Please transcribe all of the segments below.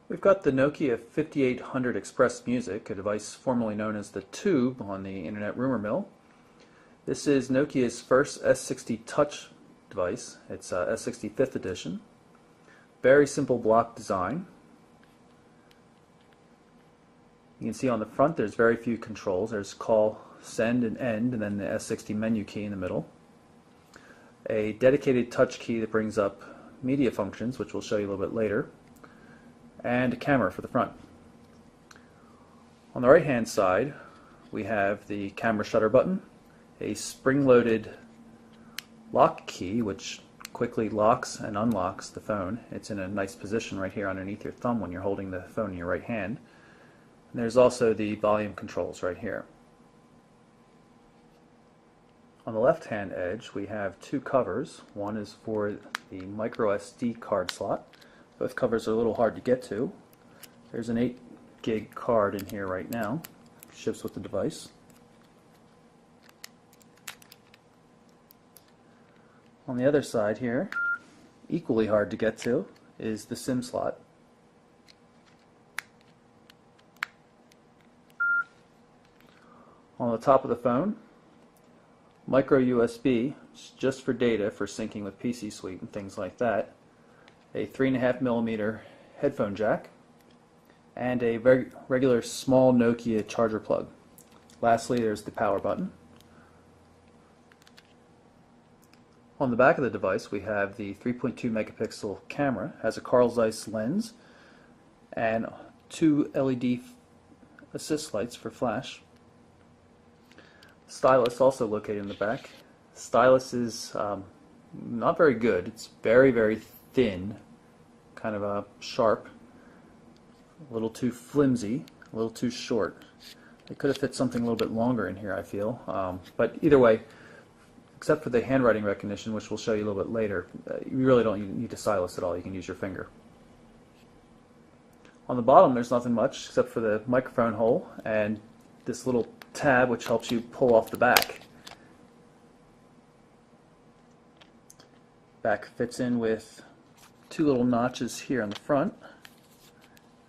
We've got the Nokia 5800 Express Music, a device formerly known as the Tube on the Internet rumor mill. This is Nokia's first S60 Touch device. It's S60 5th edition. Very simple block design. You can see on the front there's very few controls. There's call, send, and end, and then the S60 menu key in the middle. A dedicated touch key that brings up media functions, which we'll show you a little bit later, and a camera for the front. On the right hand side we have the camera shutter button, a spring-loaded lock key which quickly locks and unlocks the phone. It's in a nice position right here underneath your thumb when you're holding the phone in your right hand. And there's also the volume controls right here. On the left hand edge we have two covers. One is for the micro SD card slot. Both covers are a little hard to get to. There's an 8 gig card in here right now. Ships with the device. On the other side here, equally hard to get to, is the SIM slot. On the top of the phone, micro USB, just for data, for syncing with PC Suite and things like that. A 3.5mm headphone jack, and a regular small Nokia charger plug. Lastly, there's the power button. On the back of the device we have the 3.2 megapixel camera, has a Carl Zeiss lens, and two LED assist lights for flash. Stylus also located in the back. Stylus is not very good. It's very thin, kind of sharp, a little too flimsy, a little too short. They could have fit something a little bit longer in here, I feel. But either way, except for the handwriting recognition, which we'll show you a little bit later, you really don't need a stylus at all. You can use your finger. On the bottom there's nothing much except for the microphone hole and this little tab which helps you pull off the back. Back fits in with two little notches here on the front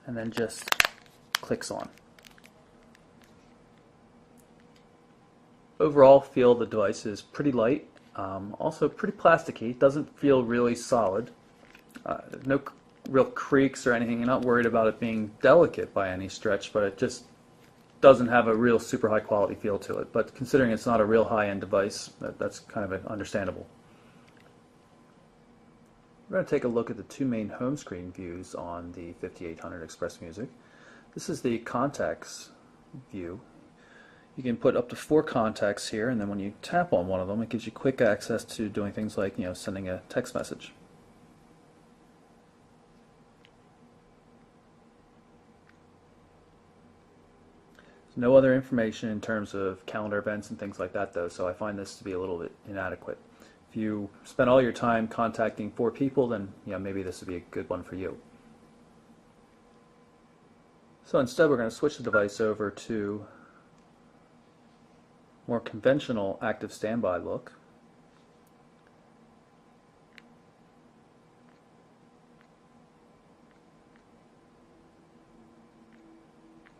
and then just clicks on. Overall feel the device is pretty light, also pretty plasticky. It doesn't feel really solid. No real creaks or anything. You're not worried about it being delicate by any stretch, but it just doesn't have a real super high quality feel to it. But considering it's not a real high-end device, that's kind of understandable. We're going to take a look at the two main home screen views on the 5800 Express Music. This is the contacts view. You can put up to 4 contacts here, and then when you tap on one of them it gives you quick access to doing things like, sending a text message. There's no other information in terms of calendar events and things like that though, so I find this to be a little bit inadequate. If you spend all your time contacting 4 people, then maybe this would be a good one for you. So instead we're going to switch the device over to more conventional active standby look.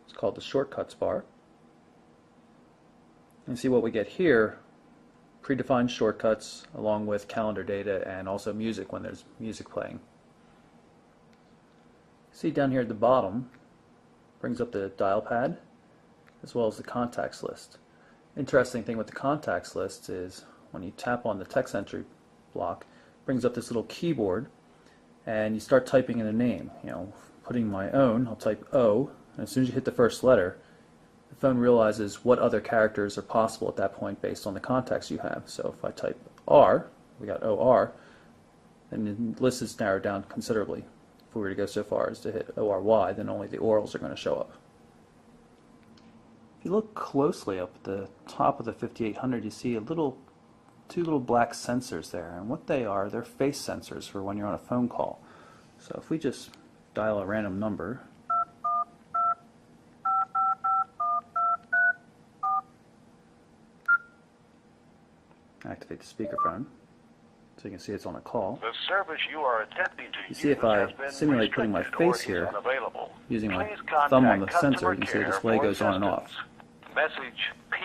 It's called the shortcuts bar. And see what we get here: predefined shortcuts along with calendar data and also music when there's music playing. See down here at the bottom, brings up the dial pad as well as the contacts list. Interesting thing with the contacts list is when you tap on the text entry block, it brings up this little keyboard and you start typing in a name. Putting my own, I'll type O, and as soon as you hit the first letter, the phone realizes what other characters are possible at that point based on the contacts you have. So if I type R, we got OR, then the list is narrowed down considerably. If we were to go so far as to hit ORY, then only the orals are going to show up. If you look closely up at the top of the 5800, you see two little black sensors there, and what they are, they're face sensors for when you're on a phone call. So if we just dial a random number, activate the speakerphone, So you can see it's on a call. The service you are attempting to You see if I simulate putting my face here, using my thumb on the sensor, you can see the display goes on and off. Message PA